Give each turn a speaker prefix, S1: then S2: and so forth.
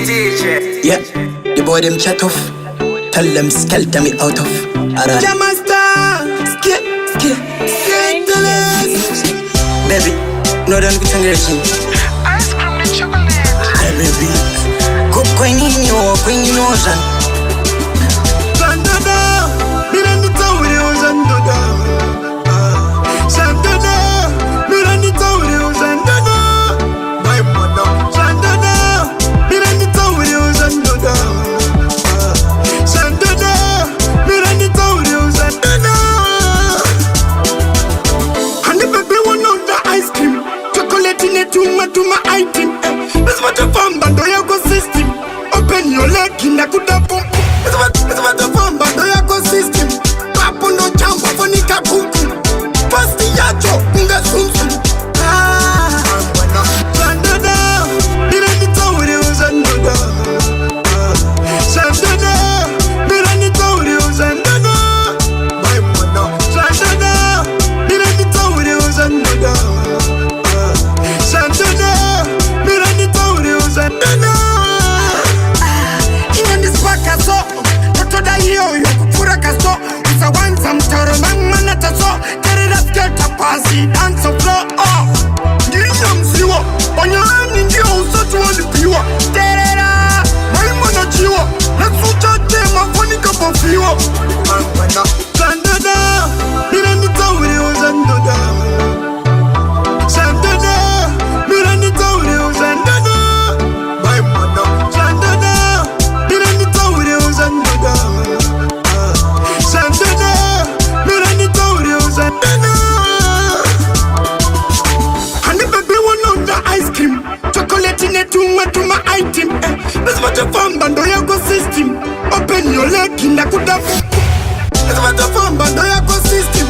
S1: Yeah, the boy them chat off. Tell them skelter me out of. Alright.
S2: Jamasta, skip, the list.
S1: Baby, no don't get angry.
S3: Ice cream and chocolate.
S1: Hey baby, cook queen in your ocean.
S2: Santana, Miranita Williams and Dada. Santana, Miranita Williams and Dada. My mother, Santana, Miranita Williams and Dada. Santana, Miranita Williams and Dada. And the baby one on the ice cream. Chocolate in it to my item. That's what you found, but do you go system? Open your leg in the good up. It's what the fun, but do you go system? Papo no jump for Nika Kuku. First the yacho in the sunsun. Santana, Miranita Williams and Dada. Santana, Miranita Williams and Dada. My mother, Santana, Miranita Williams and Dada. Santana, Miranita Williams and Dada. In this pack I saw, Toto da yo kukura kaso. Usa wanza mtoro mangmana taso. Carry that skirt up pasi, dance of floor. Ndiyo mziwa, wanyani ndiyo usatu walipiwa. Terera, maimana chiwa. Natsucha tema kwani kapafiwa. Santana, Miranita Williams and Dada. Santana, Miranita Williams and Dada. My mother, Santana, Miranita Williams and Dada. Santana, Miranita Williams and Dada. And the baby one on the ice cream. Chocolate in it to my item. That's what you found on the Yago system. Open your leg in the good up. That's what you found on the Yago system.